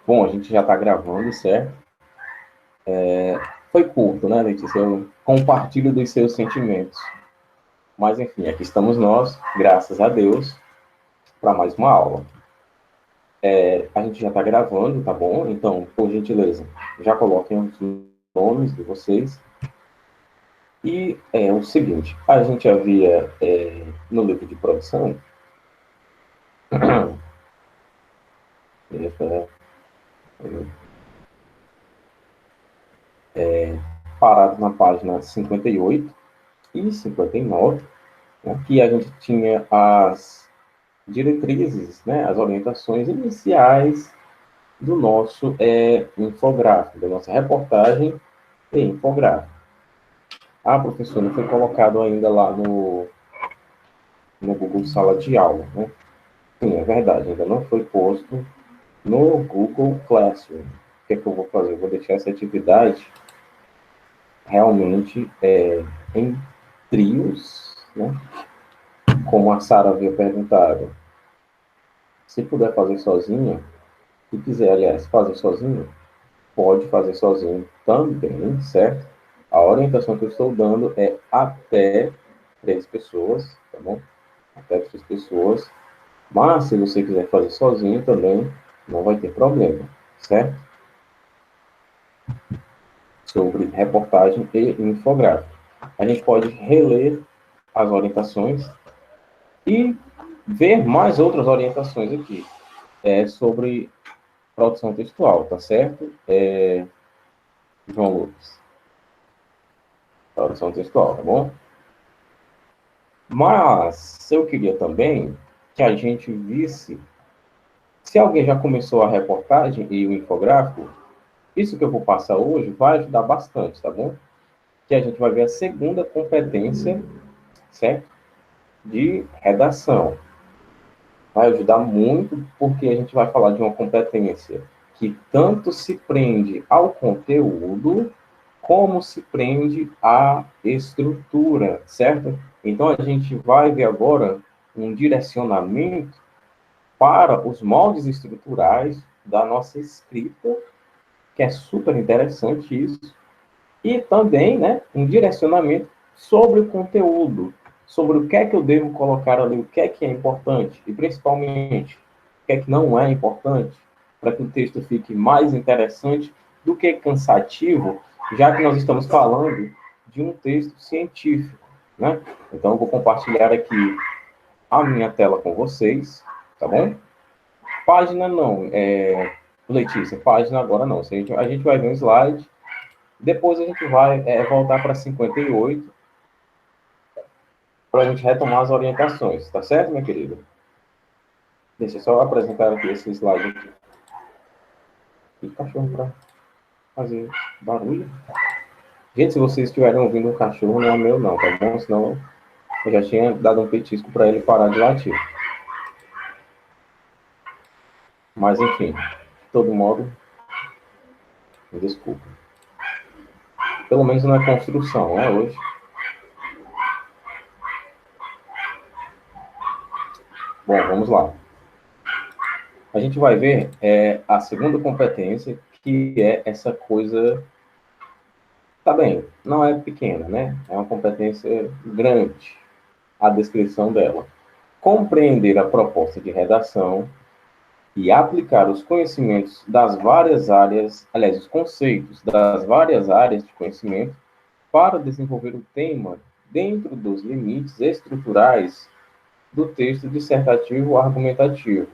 Bom, a gente já está gravando, certo? Foi curto, né, Letícia? Eu compartilho dos seus sentimentos. Mas, enfim, aqui estamos nós, graças a Deus, para mais uma aula. A gente já está gravando, tá bom? Então, por gentileza, já coloquem os nomes de vocês. E é o seguinte, a gente havia, no livro de produção, parado na página 58 e 59, né, que a gente tinha as diretrizes, né, as orientações iniciais do nosso infográfico, da nossa reportagem e infográfico. Ah, professor, não foi colocado ainda lá no Google Sala de Aula, né? Sim, é verdade, ainda não foi posto no Google Classroom. O que é que eu vou fazer? Eu vou deixar essa atividade realmente em trios, né? Como a Sara havia perguntado. Se puder fazer sozinha, se quiser, aliás, fazer sozinho, pode fazer sozinho também, certo? A orientação que eu estou dando é até 3 pessoas, tá bom? Até 3 pessoas. Mas, se você quiser fazer sozinho também, não vai ter problema, certo? Sobre reportagem e infográfico. A gente pode reler as orientações e ver mais outras orientações aqui sobre produção textual, tá certo? João Lucas. Produção textual, tá bom? Mas eu queria também que a gente visse, se alguém já começou a reportagem e o infográfico, isso que eu vou passar hoje vai ajudar bastante, tá bom? Que a gente vai ver a segunda competência, certo? De redação. Vai ajudar muito porque a gente vai falar de uma competência que tanto se prende ao conteúdo como se prende à estrutura, certo? Então a gente vai ver agora um direcionamento para os moldes estruturais da nossa escrita, que é super interessante isso, e também, né, um direcionamento sobre o conteúdo, sobre o que é que eu devo colocar ali, o que é importante, e principalmente, o que é que não é importante, para que o texto fique mais interessante do que cansativo, já que nós estamos falando de um texto científico, né? Então, eu vou compartilhar aqui a minha tela com vocês, tá bom? Página não, Letícia, página agora não. A gente vai ver um slide, depois a gente vai voltar para 58, para a gente retomar as orientações, tá certo, minha querida? Deixa eu só apresentar aqui esse slide aqui. E cachorro para fazer barulho. Gente, se vocês estiverem ouvindo um cachorro, não é meu não, tá bom? Senão eu já tinha dado um petisco para ele parar de latir. Mas, enfim, de todo modo, me desculpa. Pelo menos não é construção, né, hoje. Bom, vamos lá. A gente vai ver a segunda competência, que é essa coisa. Tá bem, não é pequena, né? É uma competência grande, a descrição dela. Compreender a proposta de redação e aplicar os conhecimentos das várias áreas, aliás, os conceitos das várias áreas de conhecimento para desenvolver o tema dentro dos limites estruturais do texto dissertativo argumentativo.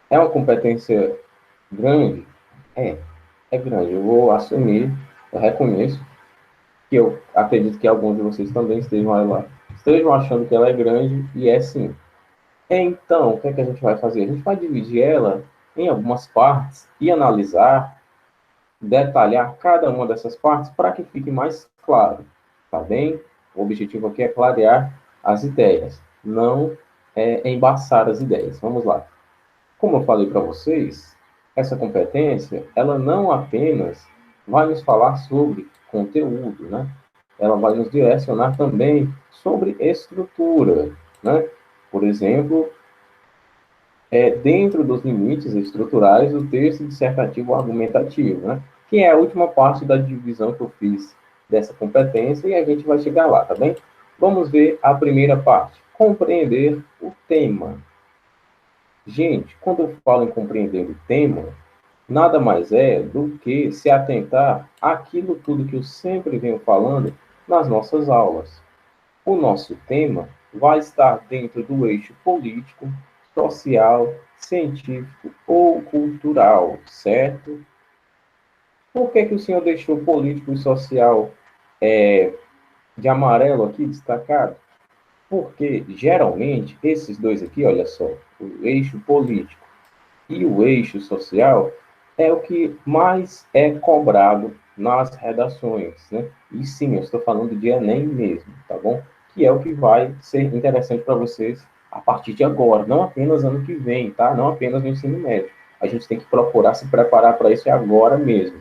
É uma competência grande? É grande. Eu vou assumir, eu reconheço que eu acredito que alguns de vocês também estejam achando que ela é grande, e é sim. Então, o que é que a gente vai fazer? A gente vai dividir ela em algumas partes e analisar, detalhar cada uma dessas partes para que fique mais claro, tá bem? O objetivo aqui é clarear as ideias, não embaçar as ideias. Vamos lá. Como eu falei para vocês, essa competência, ela não apenas vai nos falar sobre conteúdo, né? Ela vai nos direcionar também sobre estrutura, né? Por exemplo, dentro dos limites estruturais do texto dissertativo argumentativo, né? Que é a última parte da divisão que eu fiz dessa competência e a gente vai chegar lá, tá bem? Vamos ver a primeira parte, compreender o tema. Gente, quando eu falo em compreender o tema, nada mais é do que se atentar àquilo tudo que eu sempre venho falando nas nossas aulas. O nosso tema vai estar dentro do eixo político, social, científico ou cultural, certo? Por que que o senhor deixou político e social de amarelo aqui destacado? Porque, geralmente, esses dois aqui, olha só, o eixo político e o eixo social é o que mais é cobrado nas redações, né? E sim, eu estou falando de Enem mesmo, tá bom? Que é o que vai ser interessante para vocês a partir de agora, não apenas ano que vem, tá? Não apenas no ensino médio. A gente tem que procurar se preparar para isso agora mesmo,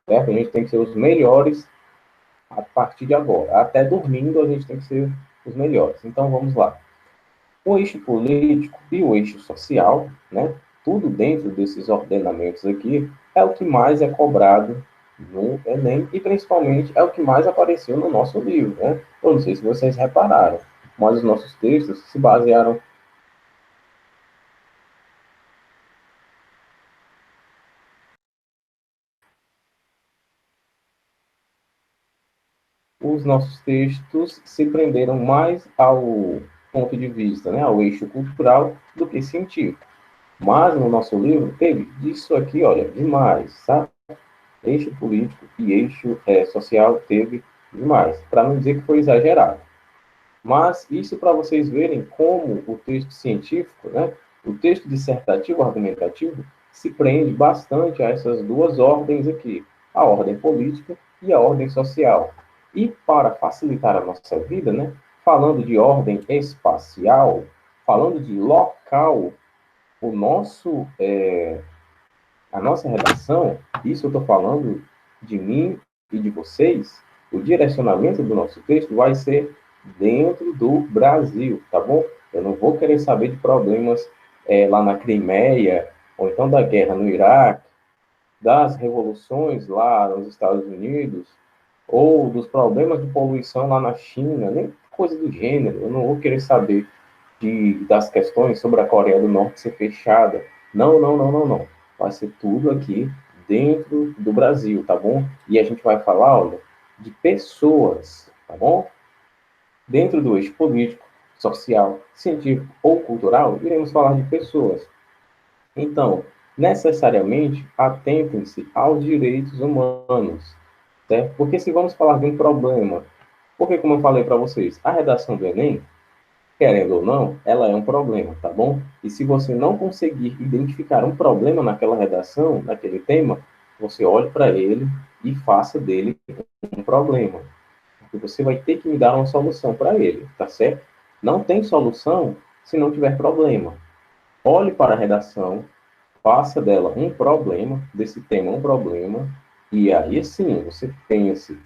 certo? A gente tem que ser os melhores a partir de agora. Até dormindo a gente tem que ser os melhores. Então vamos lá. O eixo político e o eixo social, né? Tudo dentro desses ordenamentos aqui é o que mais é cobrado no Enem e principalmente é o que mais apareceu no nosso livro, né? Eu não sei se vocês repararam, mas os nossos textos se basearam, os nossos textos se prenderam mais ao ponto de vista, né, ao eixo cultural do que científico. Mas no nosso livro teve isso aqui, olha, demais, sabe? Eixo político e eixo social teve demais, para não dizer que foi exagerado. Mas isso para vocês verem como o texto científico, né, o texto dissertativo argumentativo, se prende bastante a essas duas ordens aqui, a ordem política e a ordem social. E para facilitar a nossa vida, né, falando de ordem espacial, falando de local, o nosso a nossa redação, isso eu estou falando de mim e de vocês, o direcionamento do nosso texto vai ser dentro do Brasil, tá bom? Eu não vou querer saber de problemas lá na Crimeia, ou então da guerra no Iraque, das revoluções lá nos Estados Unidos, ou dos problemas de poluição lá na China, nem coisa do gênero. Eu não vou querer saber das questões sobre a Coreia do Norte ser fechada. Não, não, não, não, não. Vai ser tudo aqui dentro do Brasil, tá bom? E a gente vai falar, olha, de pessoas, tá bom? Dentro do eixo político, social, científico ou cultural, iremos falar de pessoas. Então, necessariamente, atentem-se aos direitos humanos, certo? Porque se vamos falar de um problema, porque como eu falei para vocês, a redação do Enem, querendo ou não, ela é um problema, tá bom? E se você não conseguir identificar um problema naquela redação, naquele tema, você olhe para ele e faça dele um problema. Porque você vai ter que me dar uma solução para ele, tá certo? Não tem solução se não tiver problema. Olhe para a redação, faça dela um problema, desse tema um problema, e aí sim você pense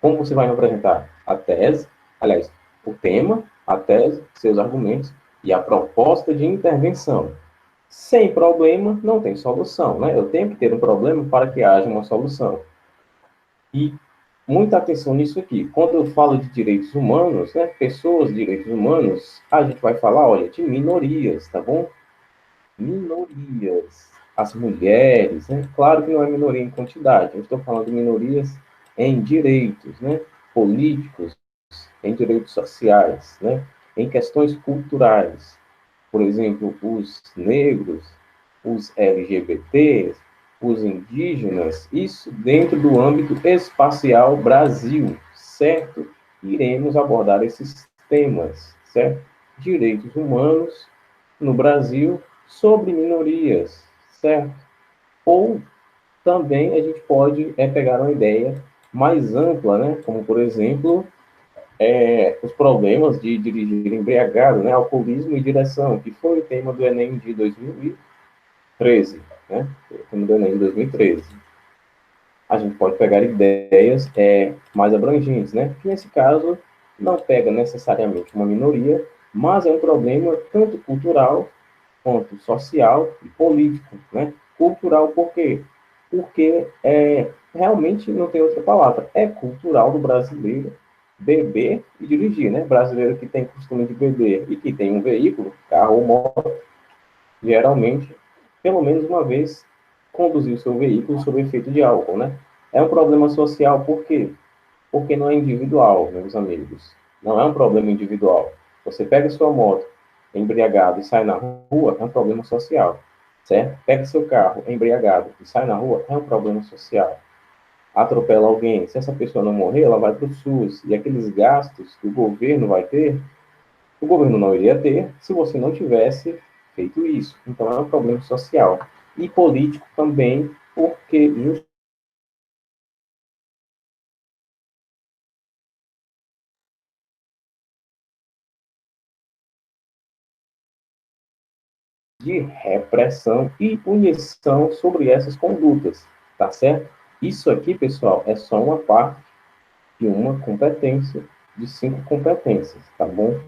como você vai me apresentar a tese, aliás, o tema, a tese, seus argumentos e a proposta de intervenção. Sem problema, não tem solução, né? Eu tenho que ter um problema para que haja uma solução. E muita atenção nisso aqui. Quando eu falo de direitos humanos, né, pessoas, direitos humanos, a gente vai falar, olha, de minorias, tá bom? Minorias. As mulheres, né? Claro que não é minoria em quantidade, eu estou falando de minorias em direitos, né? Políticos, em direitos sociais, né? Em questões culturais. Por exemplo, os negros, os LGBTs, os indígenas, isso dentro do âmbito espacial Brasil, certo? Iremos abordar esses temas, certo? Direitos humanos no Brasil sobre minorias, certo? Ou também a gente pode pegar uma ideia mais ampla, né? Como, por exemplo, os problemas de dirigir embriagado, né? Alcoolismo e direção, que foi o tema do Enem de 2013, né? O tema do Enem de 2013. A gente pode pegar ideias mais abrangentes, né? Que nesse caso não pega necessariamente uma minoria, mas é um problema tanto cultural quanto social e político, né? Cultural, por quê? Porque realmente não tem outra palavra. É cultural do brasileiro beber e dirigir, né? Brasileiro que tem costume de beber e que tem um veículo, carro ou moto, geralmente, pelo menos uma vez, conduzir o seu veículo sob efeito de álcool, né? É um problema social, por quê? Porque não é individual, meus amigos. Não é um problema individual. Você pega sua moto embriagado e sai na rua, é um problema social, certo? Pega seu carro embriagado e sai na rua, é um problema social. Atropela alguém, se essa pessoa não morrer, ela vai para o SUS. E aqueles gastos que o governo vai ter, o governo não iria ter se você não tivesse feito isso. Então é um problema social. E político também, porque de repressão e punição sobre essas condutas, tá certo? Isso aqui, pessoal, é só uma parte de uma competência, de 5 competências, tá bom?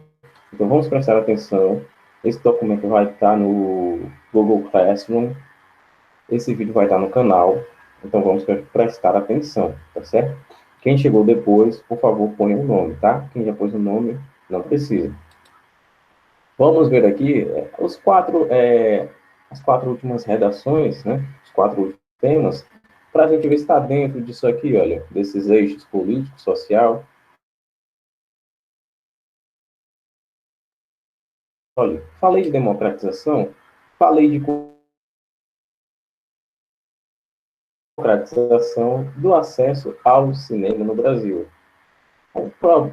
Então vamos prestar atenção. Esse documento vai estar no Google Classroom, esse vídeo vai estar no canal, então vamos prestar atenção, tá certo? Quem chegou depois, por favor, ponha o nome, tá? Quem já pôs o nome, não precisa. Vamos ver aqui as 4 últimas redações, né? Os 4 últimos temas, para a gente ver se está dentro disso aqui, olha, desses eixos político, social. Olha, falei de democratização, falei de democratização do acesso ao cinema no Brasil.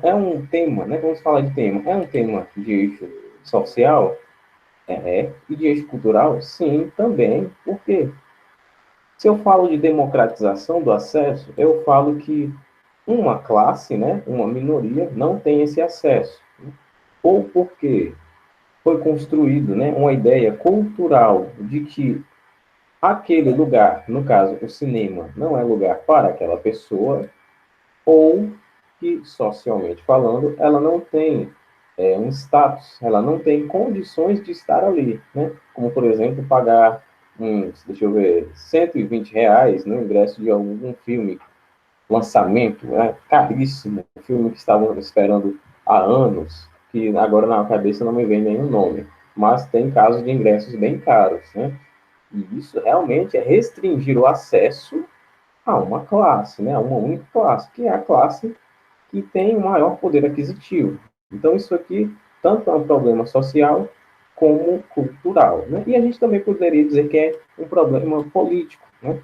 É um tema, né? Vamos falar de tema. É um tema de eixo social? E de eixo cultural? Sim, também. Por quê? Se eu falo de democratização do acesso, eu falo que uma classe, né, uma minoria, não tem esse acesso. Ou porque foi construído, né, uma ideia cultural de que aquele lugar, no caso o cinema, não é lugar para aquela pessoa, ou que, socialmente falando, ela não tem um status, ela não tem condições de estar ali, né? Como, por exemplo, pagar deixa eu ver, R$ 120 no ingresso de algum filme, lançamento, né? Caríssimo, um filme que estavam esperando há anos, que agora na cabeça não me vem nenhum nome, mas tem casos de ingressos bem caros, né? E isso realmente é restringir o acesso a uma classe, né? A uma única classe, que é a classe que tem o maior poder aquisitivo. Então, isso aqui tanto é um problema social como cultural, né? E a gente também poderia dizer que é um problema político, né?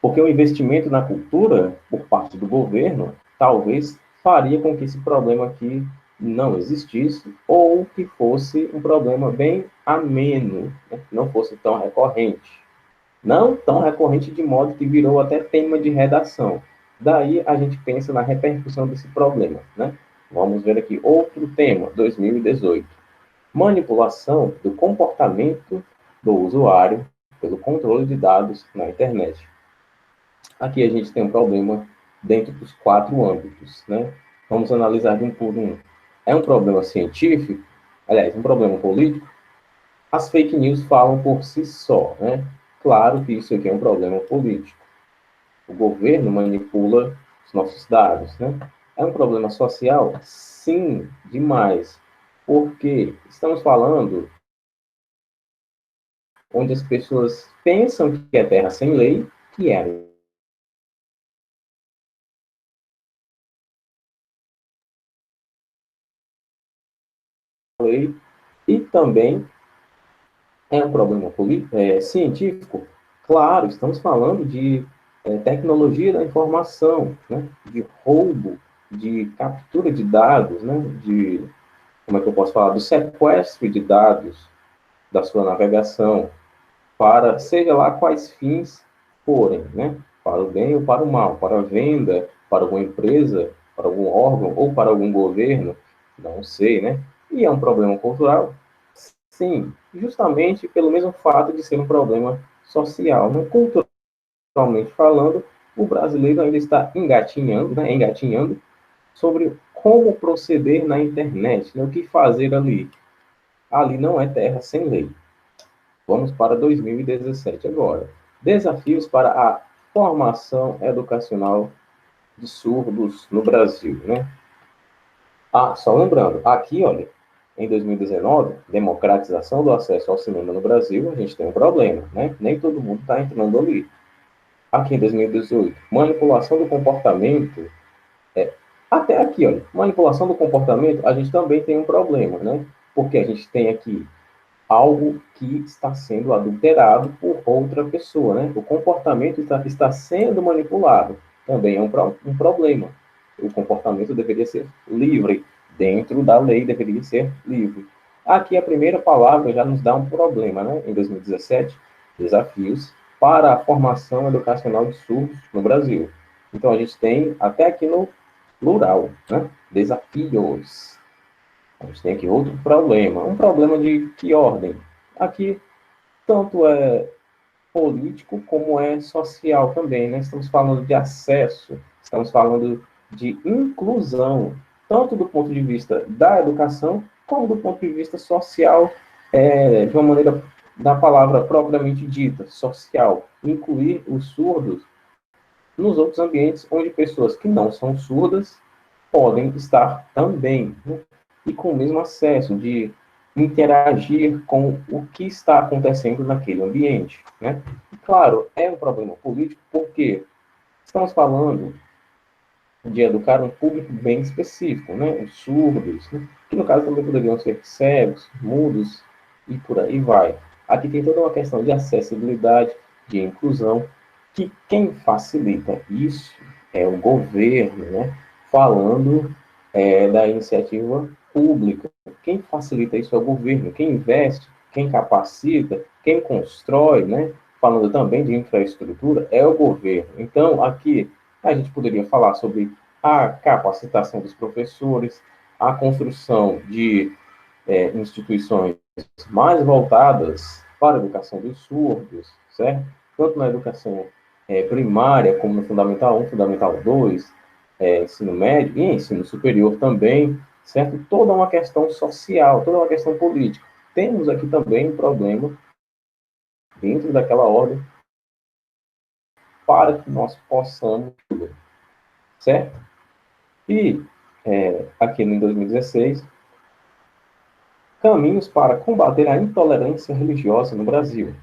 Porque o investimento na cultura, por parte do governo, talvez faria com que esse problema aqui não existisse ou que fosse um problema bem ameno, né? Que não fosse tão recorrente. Não tão recorrente de modo que virou até tema de redação. Daí a gente pensa na repercussão desse problema, né? Vamos ver aqui outro tema, 2018. Manipulação do comportamento do usuário pelo controle de dados na internet. Aqui a gente tem um problema dentro dos 4 âmbitos, né? Vamos analisar de um por um. É um problema científico, aliás, um problema político. As fake news falam por si só, né? Claro que isso aqui é um problema político. O governo manipula os nossos dados, né? É um problema social? Sim, demais. Porque estamos falando onde as pessoas pensam que é terra sem lei, que é a lei, e também é um problema científico. Claro, estamos falando de tecnologia da informação, né? De roubo, de captura de dados, né? De, como é que eu posso falar, do sequestro de dados da sua navegação, para seja lá quais fins forem, né? Para o bem ou para o mal, para a venda, para alguma empresa, para algum órgão ou para algum governo, não sei, né? E é um problema cultural? Sim, justamente pelo mesmo fato de ser um problema social, né? Culturalmente falando, o brasileiro ainda está engatinhando, né? Engatinhando sobre como proceder na internet, né? O que fazer ali. Ali não é terra sem lei. Vamos para 2017 agora. Desafios para a formação educacional de surdos no Brasil, né? Ah, só lembrando, aqui, olha, em 2019, democratização do acesso ao cinema no Brasil, a gente tem um problema, né? Nem todo mundo está entrando ali. Aqui em 2018, manipulação do comportamento, até aqui, olha, manipulação do comportamento, a gente também tem um problema, né? Porque a gente tem aqui algo que está sendo adulterado por outra pessoa, né? O comportamento está sendo manipulado. Também é um problema. O comportamento deveria ser livre. Dentro da lei deveria ser livre. Aqui a primeira palavra já nos dá um problema, né? Em 2017, desafios para a formação educacional de surdos no Brasil. Então a gente tem até aqui no plural, né? Desafios. A gente tem aqui outro problema. Um problema de que ordem? Aqui, tanto é político como é social também, né? Estamos falando de acesso, estamos falando de inclusão, tanto do ponto de vista da educação, como do ponto de vista social, de uma maneira da palavra propriamente dita, social. Incluir os surdos nos outros ambientes onde pessoas que não são surdas podem estar também, né? E com o mesmo acesso de interagir com o que está acontecendo naquele ambiente, né? E, claro, é um problema político porque estamos falando de educar um público bem específico, né? Os surdos, né? Que no caso também poderiam ser cegos, mudos e por aí vai. Aqui tem toda uma questão de acessibilidade, de inclusão, que quem facilita isso é o governo, né? Falando da iniciativa pública. Quem facilita isso é o governo. Quem investe, quem capacita, quem constrói, né? Falando também de infraestrutura, é o governo. Então, aqui a gente poderia falar sobre a capacitação dos professores, a construção de instituições mais voltadas para a educação dos surdos, certo? Tanto na educação primária, como no Fundamental 1, Fundamental 2, ensino médio e ensino superior também, certo? Toda uma questão social, toda uma questão política. Temos aqui também um problema dentro daquela ordem para que nós possamos, certo? E aqui em 2016, caminhos para combater a intolerância religiosa no Brasil.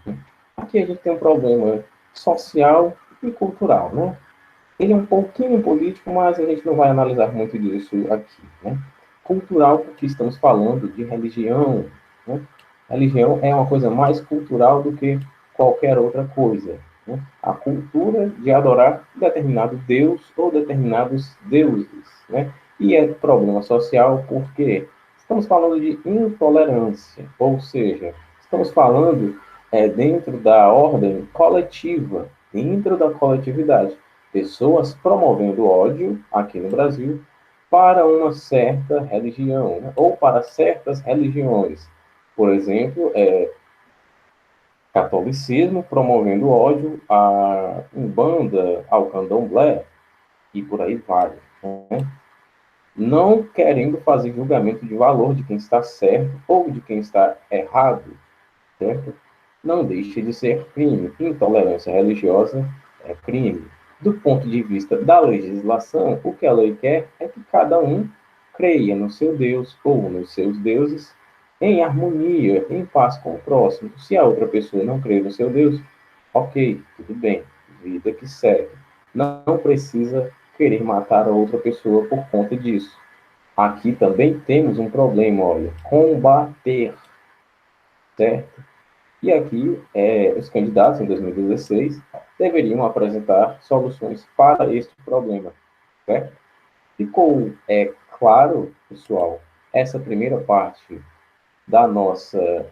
Aqui a gente tem um problema social e cultural, né? Ele é um pouquinho político, mas a gente não vai analisar muito disso aqui, né? Cultural, porque estamos falando de religião, né? Religião é uma coisa mais cultural do que qualquer outra coisa, né? A cultura de adorar determinado Deus ou determinados deuses, né? E é problema social porque estamos falando de intolerância, ou seja, estamos falando dentro da ordem coletiva, dentro da coletividade, pessoas promovendo ódio aqui no Brasil para uma certa religião, né? Ou para certas religiões. Por exemplo, catolicismo promovendo ódio à Umbanda, ao Candomblé, e por aí vai. Né? Não querendo fazer julgamento de valor de quem está certo ou de quem está errado, certo? Não deixa de ser crime. Intolerância religiosa é crime. Do ponto de vista da legislação, o que a lei quer é que cada um creia no seu Deus ou nos seus deuses em harmonia, em paz com o próximo. Se a outra pessoa não crê no seu Deus, ok, tudo bem, vida que segue. Não precisa querer matar a outra pessoa por conta disso. Aqui também temos um problema, olha, combater, certo? E aqui, os candidatos em 2016 deveriam apresentar soluções para este problema, certo? Ficou claro, pessoal, essa primeira parte da nossa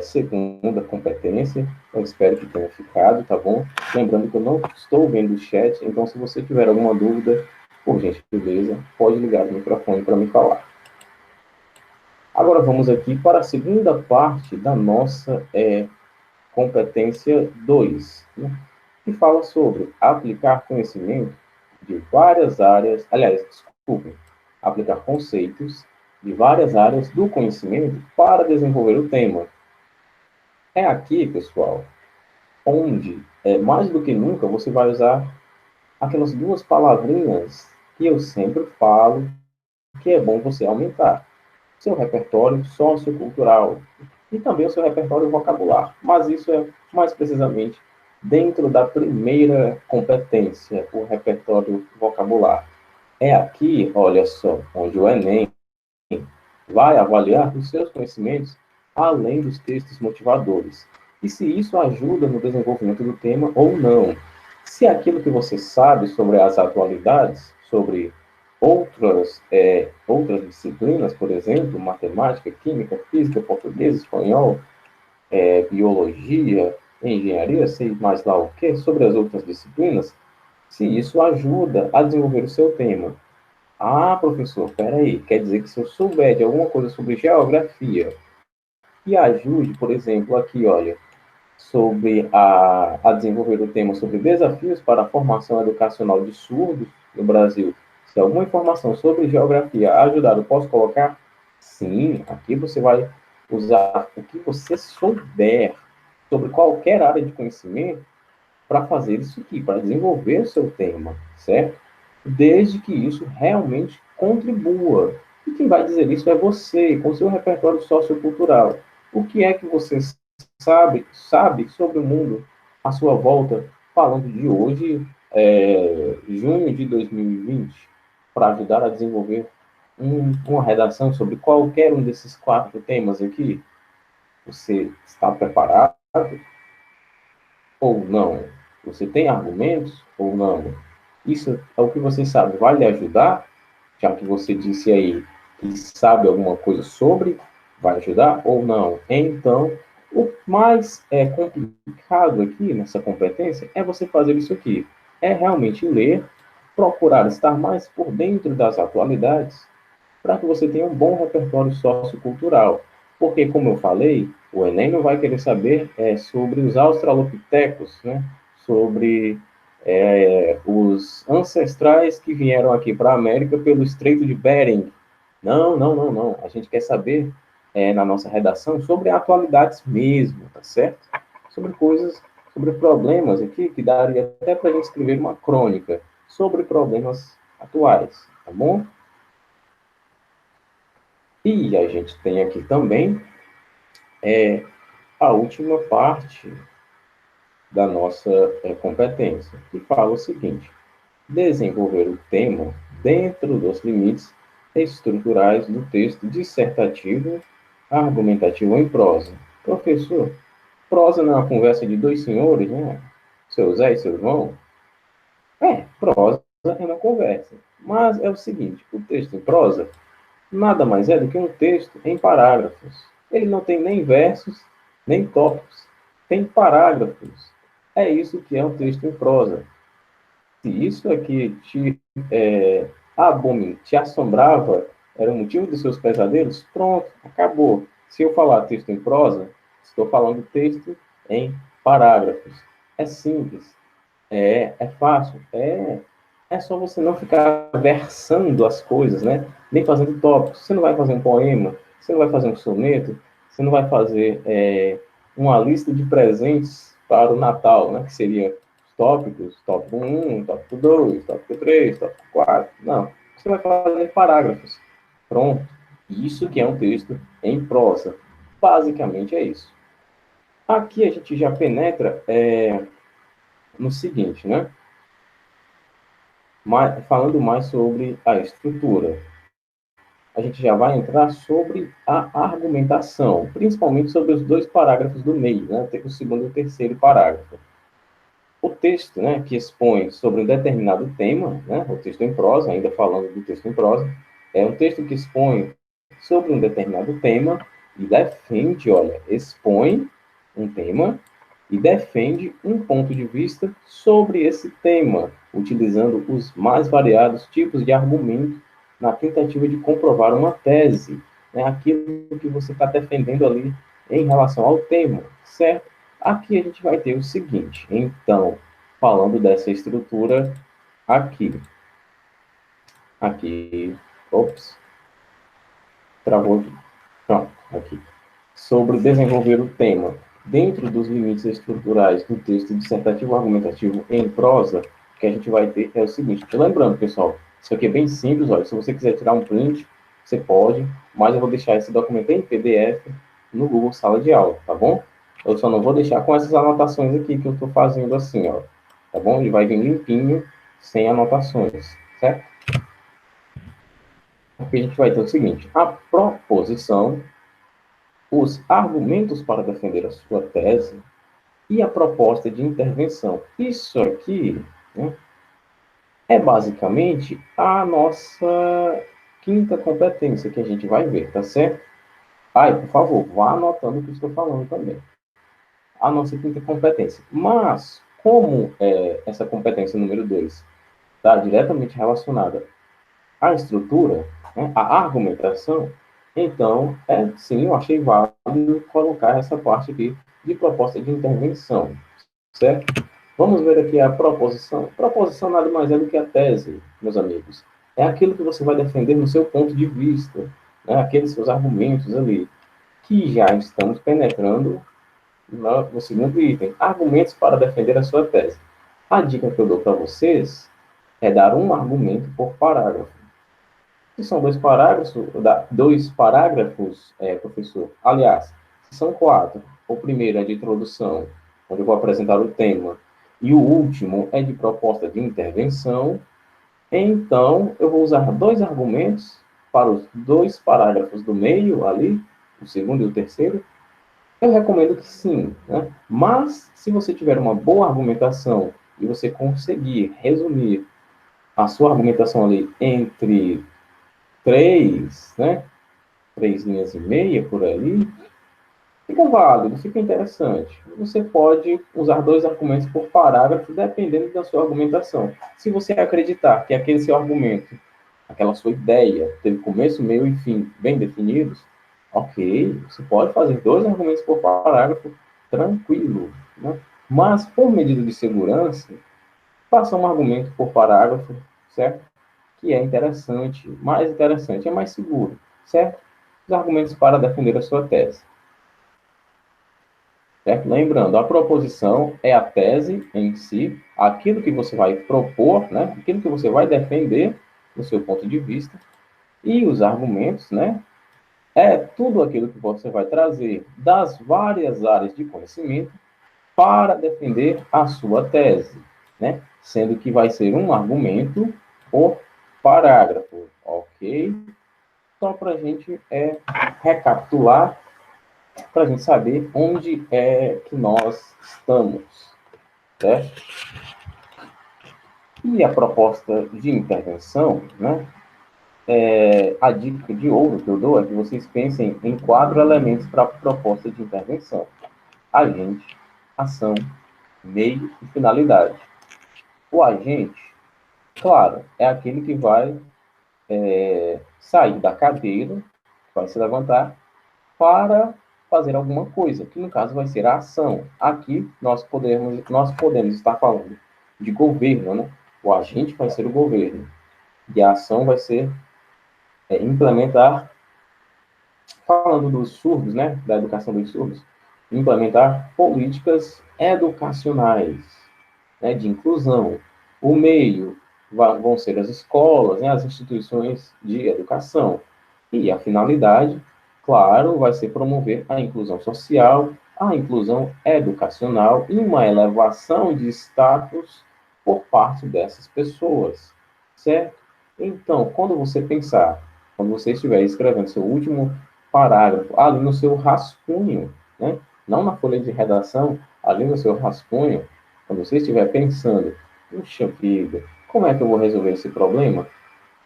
segunda competência. Eu espero que tenha ficado, tá bom? Lembrando que eu não estou vendo o chat, então se você tiver alguma dúvida, por gentileza, pode ligar o microfone para me falar. Agora vamos aqui para a segunda parte da nossa competência 2, né? Que fala sobre aplicar conhecimento de várias áreas, aliás, desculpe, aplicar conceitos de várias áreas do conhecimento para desenvolver o tema. É aqui, pessoal, onde, mais do que nunca, você vai usar aquelas duas palavrinhas que eu sempre falo que é bom você aumentar. Seu repertório sociocultural e também o seu repertório vocabular. Mas isso é mais precisamente dentro da primeira competência, o repertório vocabular. É aqui, olha só, onde o Enem vai avaliar os seus conhecimentos além dos textos motivadores. E se isso ajuda no desenvolvimento do tema ou não. Se aquilo que você sabe sobre as atualidades, sobre outras disciplinas, por exemplo, matemática, química, física, português, espanhol, biologia, engenharia, sei mais lá o que, sobre as outras disciplinas, se isso ajuda a desenvolver o seu tema. Ah, professor, peraí, quer dizer que se eu souber de alguma coisa sobre geografia que ajude, por exemplo, aqui, olha, sobre a desenvolver o tema sobre desafios para a formação educacional de surdos no Brasil, se alguma informação sobre geografia ajudar, eu posso colocar? Sim, aqui você vai usar o que você souber sobre qualquer área de conhecimento para fazer isso aqui, para desenvolver o seu tema, certo? Desde que isso realmente contribua. E quem vai dizer isso é você, com seu repertório sociocultural. O que é que você sabe sobre o mundo à sua volta, falando de hoje, junho de 2020, para ajudar a desenvolver uma redação sobre qualquer um desses 4 temas aqui? Você está preparado ou não? Você tem argumentos ou não? Isso é o que você sabe, vai lhe ajudar? Já que você disse aí que sabe alguma coisa sobre, vai ajudar ou não? Então, o mais complicado aqui nessa competência é você fazer isso aqui. É realmente ler, procurar estar mais por dentro das atualidades, para que você tenha um bom repertório sociocultural. Porque, como eu falei, o Enem não vai querer saber sobre os australopitecos, né? Sobre os ancestrais que vieram aqui para a América pelo Estreito de Bering. Não, não, não, não. A gente quer saber, na nossa redação, sobre atualidades mesmo, tá certo? Sobre coisas, sobre problemas aqui, que daria até para a gente escrever uma crônica sobre problemas atuais, tá bom? E a gente tem aqui também a última parte da nossa competência, que fala o seguinte: desenvolver o tema dentro dos limites estruturais do texto dissertativo, argumentativo ou em prosa. Professor, prosa não é uma conversa de dois senhores, né? Seu Zé e seu João? Prosa é uma conversa. Mas é o seguinte, o texto em prosa nada mais é do que um texto em parágrafos. Ele não tem nem versos, nem tópicos. Tem parágrafos. É isso que é um texto em prosa. Se isso aqui te assombrava, era o motivo dos seus pesadelos, pronto, acabou. Se eu falar texto em prosa, estou falando texto em parágrafos. É simples. É fácil. É só você não ficar versando as coisas, né? Nem fazendo tópicos. Você não vai fazer um poema, você não vai fazer um soneto, você não vai fazer uma lista de presentes para o Natal, né? Que seria os tópicos, tópico 1, tópico 2, tópico 3, tópico 4. Não. Você vai fazer parágrafos. Pronto. Isso que é um texto em prosa. Basicamente é isso. Aqui a gente já penetra no seguinte, né? Falando mais sobre a estrutura, a gente já vai entrar sobre a argumentação, principalmente sobre os dois parágrafos do meio, né? O segundo e o terceiro parágrafo. O texto, né, que expõe sobre um determinado tema, né, o texto em prosa, ainda falando do texto em prosa, é um texto que expõe sobre um determinado tema e defende, olha, expõe um tema e defende um ponto de vista sobre esse tema, utilizando os mais variados tipos de argumento na tentativa de comprovar uma tese, né, aquilo que você está defendendo ali em relação ao tema, certo? Aqui a gente vai ter o seguinte, então, falando dessa estrutura aqui, ops, travou aqui, pronto, aqui, sobre desenvolver o tema. dentro dos limites estruturais do texto dissertativo argumentativo em prosa, que a gente vai ter é o seguinte. Lembrando, pessoal, isso aqui é bem simples, olha, se você quiser tirar um print, você pode, mas eu vou deixar esse documento em PDF no Google Sala de Aula, tá bom? Eu só não vou deixar com essas anotações aqui que eu estou fazendo assim, ó, tá bom? Ele vai vir limpinho, sem anotações, certo? Aqui a gente vai ter o seguinte, a proposição, os argumentos para defender a sua tese, e a proposta de intervenção. Isso aqui, né, é basicamente a nossa quinta competência que a gente vai ver, tá certo? Ai, por favor, vá anotando o que eu estou falando também. A nossa quinta competência. Mas, como essa competência número 2 está diretamente relacionada à estrutura, né, à argumentação, então, sim, eu achei válido colocar essa parte aqui de proposta de intervenção, certo? Vamos ver aqui a proposição. Proposição nada mais é do que a tese, meus amigos. É aquilo que você vai defender no seu ponto de vista, né? Aqueles seus argumentos ali, que já estamos penetrando no segundo item. Argumentos para defender a sua tese. A dica que eu dou para vocês é dar um argumento por parágrafo. Se são dois parágrafos, professor, aliás, se são quatro, o primeiro é de introdução, onde eu vou apresentar o tema, e o último é de proposta de intervenção, então eu vou usar dois argumentos para os dois parágrafos do meio ali, o segundo e o terceiro. Eu recomendo que sim, né? Mas se você tiver uma boa argumentação e você conseguir resumir a sua argumentação ali entre três, né? 3,5 linhas por ali, fica válido, fica interessante. Você pode usar dois argumentos por parágrafo, dependendo da sua argumentação. Se você acreditar que aquele seu argumento, aquela sua ideia, teve começo, meio e fim bem definidos, ok, você pode fazer dois argumentos por parágrafo, tranquilo, né? Mas, por medida de segurança, faça um argumento por parágrafo, certo? Que é interessante, é mais seguro, certo? Os argumentos para defender a sua tese. Certo? Lembrando, a proposição é a tese em si, aquilo que você vai propor, né? Aquilo que você vai defender do seu ponto de vista, e os argumentos, né? É tudo aquilo que você vai trazer das várias áreas de conhecimento para defender a sua tese, né? Sendo que vai ser um argumento por parágrafo, ok? Só para a gente recapitular, para a gente saber onde é que nós estamos, certo? E a proposta de intervenção, né? A dica de ouro que eu dou é que vocês pensem em 4 elementos para a proposta de intervenção: agente, ação, meio e finalidade. O agente, claro, é aquele que vai sair da cadeira, vai se levantar para fazer alguma coisa, que no caso vai ser a ação. Aqui nós podemos estar falando de governo, né? O agente vai ser o governo e a ação vai ser implementar, falando dos surdos, né? Da educação dos surdos, implementar políticas educacionais, né? De inclusão. O meio vão ser as escolas, né? As instituições de educação. E a finalidade, claro, vai ser promover a inclusão social, a inclusão educacional e uma elevação de status por parte dessas pessoas, certo? Então, quando você estiver escrevendo seu último parágrafo, ali no seu rascunho, né? Não na folha de redação, ali no seu rascunho, quando você estiver pensando, puxa vida, como é que eu vou resolver esse problema?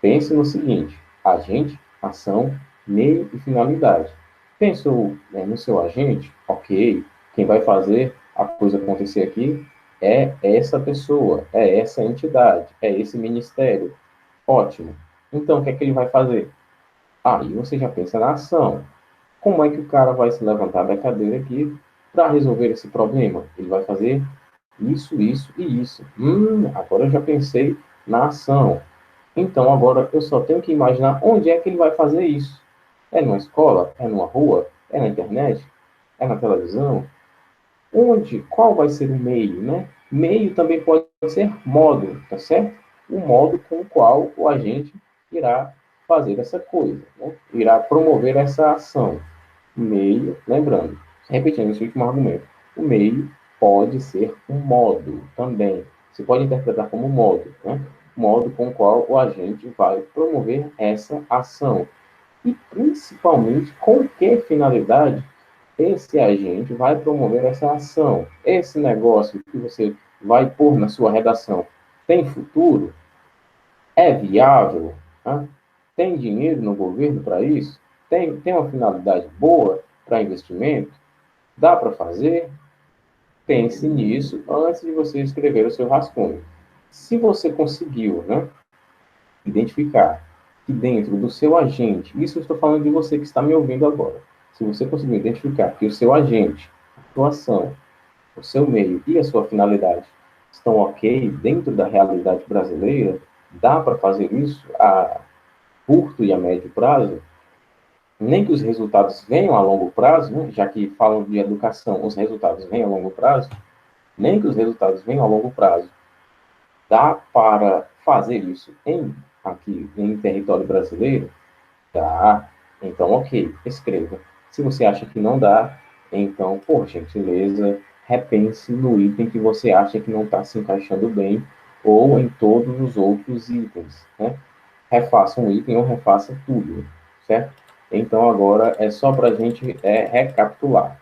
Pense no seguinte: agente, ação, meio e finalidade. Pensou, no seu agente? Ok. Quem vai fazer a coisa acontecer aqui é essa pessoa, é essa entidade, é esse ministério. Ótimo. Então, o que é que ele vai fazer? Aí você já pensa na ação. Como é que o cara vai se levantar da cadeira aqui para resolver esse problema? Ele vai fazer isso, isso e isso. Agora eu já pensei na ação. Então, agora eu só tenho que imaginar onde é que ele vai fazer isso. É numa escola? É numa rua? É na internet? É na televisão? Qual vai ser o meio, né? Meio também pode ser modo, tá certo? O modo com o qual o agente irá fazer essa coisa, né? Irá promover essa ação. Meio, lembrando, repetindo esse último argumento, o meio pode ser um modo também. Você pode interpretar como modo, né? Modo com o qual o agente vai promover essa ação. E principalmente com que finalidade esse agente vai promover essa ação. Esse negócio que você vai pôr na sua redação tem futuro? É viável? Né? Tem dinheiro no governo para isso? Tem uma finalidade boa para investimento? Dá para fazer? Pense nisso antes de você escrever o seu rascunho. Se você conseguiu, né, identificar que dentro do seu agente, isso eu estou falando de você que está me ouvindo agora, se você conseguir identificar que o seu agente, a atuação, o seu meio e a sua finalidade estão ok dentro da realidade brasileira, dá para fazer isso a curto e a médio prazo, nem que os resultados venham a longo prazo, né? Já que falam de educação, os resultados vêm a longo prazo, nem que os resultados venham a longo prazo, dá para fazer isso aqui em território brasileiro? Dá. Então, ok, escreva. Se você acha que não dá, então, por gentileza, repense no item que você acha que não está se encaixando bem ou em todos os outros itens, né? Refaça um item ou refaça tudo, certo? Então, agora é só para a gente recapitular.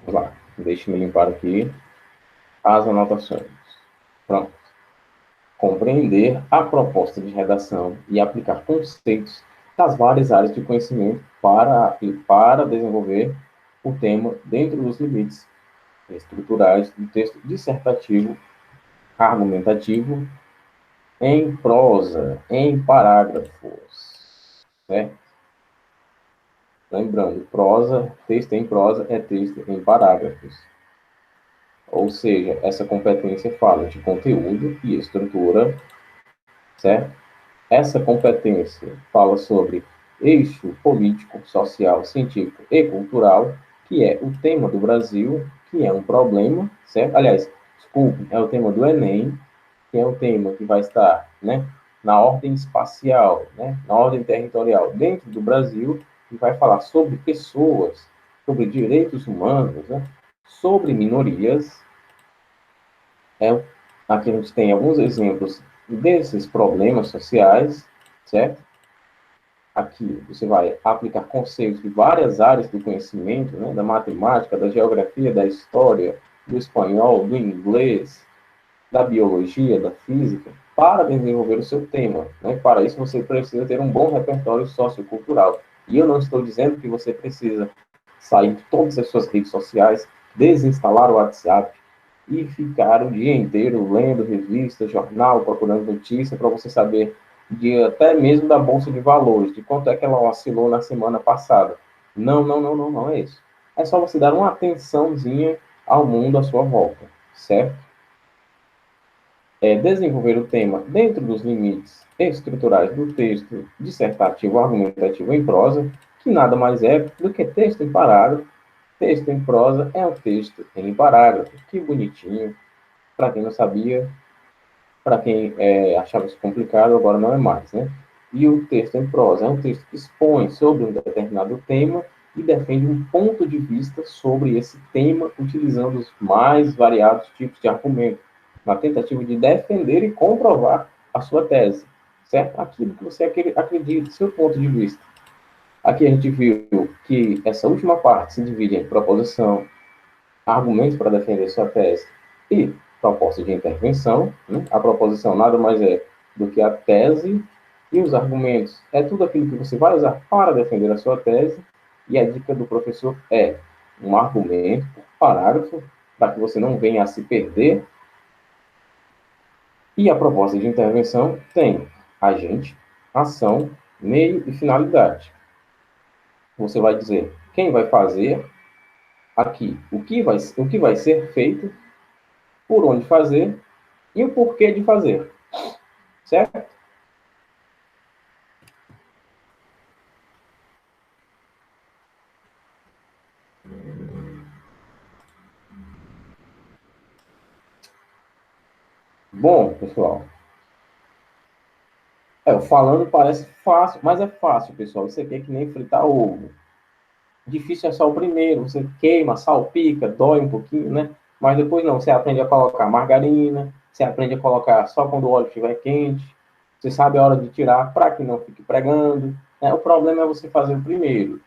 Vamos lá, deixe-me limpar aqui as anotações. Pronto. Compreender a proposta de redação e aplicar conceitos das várias áreas de conhecimento para desenvolver o tema dentro dos limites estruturais do texto dissertativo, argumentativo, em prosa, em parágrafos, né? Lembrando, prosa, texto em prosa é texto em parágrafos. Ou seja, essa competência fala de conteúdo e estrutura, certo? Essa competência fala sobre eixo político, social, científico e cultural, que é o tema do Brasil, que é um problema, certo? Aliás, desculpe, é o tema do Enem, que é um tema que vai estar, né, na ordem espacial, né, na ordem territorial dentro do Brasil, e vai falar sobre pessoas, sobre direitos humanos, né, sobre minorias. Aqui a gente tem alguns exemplos desses problemas sociais, certo? Aqui você vai aplicar conceitos de várias áreas do conhecimento, né, da matemática, da geografia, da história, do espanhol, do inglês, da biologia, da física, para desenvolver o seu tema. Né? Para isso, você precisa ter um bom repertório sociocultural. E eu não estou dizendo que você precisa sair de todas as suas redes sociais, desinstalar o WhatsApp e ficar o dia inteiro lendo revista, jornal, procurando notícia para você saber até mesmo da Bolsa de Valores, de quanto é que ela oscilou na semana passada. Não, não, não, não, não é isso. É só você dar uma atençãozinha ao mundo à sua volta, certo? Desenvolver o tema dentro dos limites estruturais do texto dissertativo argumentativo em prosa, que nada mais é do que texto em parágrafo. Texto em prosa é um texto em parágrafo. Que bonitinho. Para quem não sabia, para quem achava isso complicado, agora não é mais, né? E o texto em prosa é um texto que expõe sobre um determinado tema e defende um ponto de vista sobre esse tema, utilizando os mais variados tipos de argumento, na tentativa de defender e comprovar a sua tese, certo? Aquilo que você acredita, seu ponto de vista. Aqui a gente viu que essa última parte se divide em proposição, argumentos para defender sua tese e proposta de intervenção. Né? A proposição nada mais é do que a tese e os argumentos é tudo aquilo que você vai usar para defender a sua tese. E a dica do professor é um argumento por parágrafo para que você não venha a se perder. E a proposta de intervenção tem agente, ação, meio e finalidade. Você vai dizer quem vai fazer aqui, o que vai ser feito, por onde fazer e o porquê de fazer, certo? Bom, pessoal, falando parece fácil, mas é fácil, pessoal. Isso aqui é que nem fritar ovo. Difícil é só o primeiro, você queima, salpica, dói um pouquinho, né? Mas depois não, você aprende a colocar margarina, você aprende a colocar só quando o óleo estiver quente, você sabe a hora de tirar para que não fique pregando, né? O problema é você fazer o primeiro.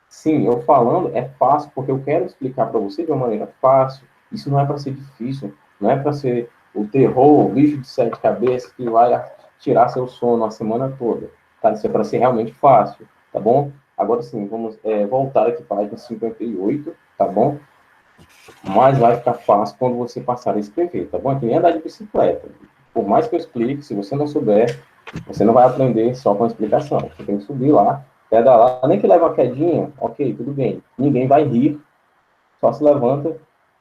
Sim, eu falando é fácil, porque eu quero explicar para você de uma maneira fácil. Isso não é para ser difícil, não é para ser o terror, o bicho de sete cabeças que vai tirar seu sono a semana toda. Tá? Isso é para ser realmente fácil, tá bom? Agora sim, vamos voltar aqui para a página 58, tá bom? Mas vai ficar fácil quando você passar a escrever, tá bom? É que nem andar de bicicleta. Por mais que eu explique, se você não souber, você não vai aprender só com a explicação. Você tem que subir lá, pedalar, nem que leve uma quedinha, ok, tudo bem. Ninguém vai rir, só se levanta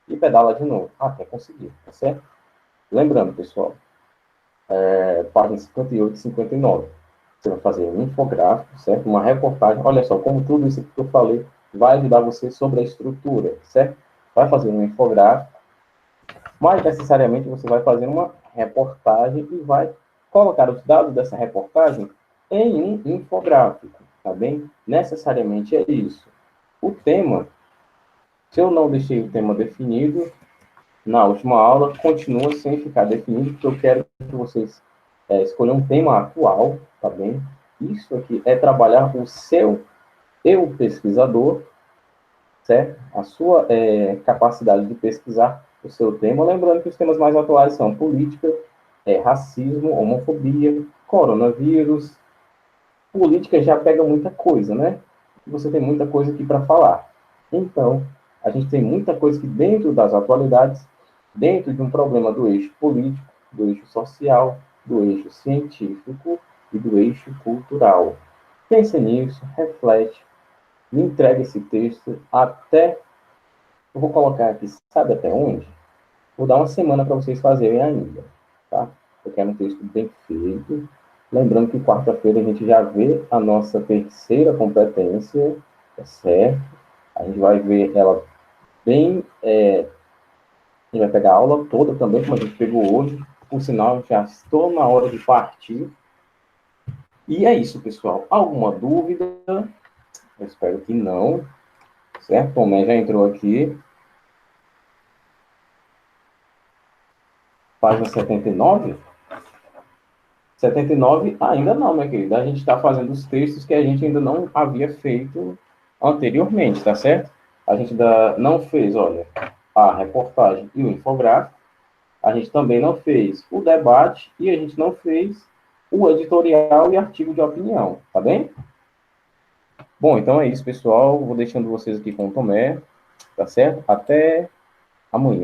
e pedala de novo, até conseguir, tá certo? Lembrando, pessoal, páginas 58 e 59. Você vai fazer um infográfico, certo? Uma reportagem. Olha só, como tudo isso que eu falei vai ajudar você sobre a estrutura, certo? Vai fazer um infográfico, mas necessariamente você vai fazer uma reportagem e vai colocar os dados dessa reportagem em um infográfico, tá bem? Necessariamente é isso. O tema, se eu não deixei o tema definido, na última aula, continua sem ficar definido, porque eu quero que vocês escolham um tema atual, tá bem? Isso aqui é trabalhar o seu eu pesquisador, certo? A sua capacidade de pesquisar o seu tema, lembrando que os temas mais atuais são política, racismo, homofobia, coronavírus. Política já pega muita coisa, né? Você tem muita coisa aqui para falar. Então, a gente tem muita coisa que dentro das atualidades, dentro de um problema do eixo político, do eixo social, do eixo científico e do eixo cultural. Pense nisso, reflete, me entrega esse texto até. Eu vou colocar aqui, sabe até onde? Vou dar uma semana para vocês fazerem ainda, tá? Eu quero um texto bem feito. Lembrando que quarta-feira a gente já vê a nossa terceira competência, tá certo? A gente vai ver ela bem. A gente vai pegar a aula toda também, como a gente pegou hoje. Por sinal, já estou na hora de partir. E é isso, pessoal. Alguma dúvida? Eu espero que não. Certo? Tomé já entrou aqui. Página 79? 79 ainda não, minha querida. A gente está fazendo os textos que a gente ainda não havia feito anteriormente, tá certo? A gente ainda não fez, olha, a reportagem e o infográfico. A gente também não fez o debate e a gente não fez o editorial e artigo de opinião, tá bem? Bom, então é isso, pessoal. Vou deixando vocês aqui com o Tomé, tá certo? Até amanhã.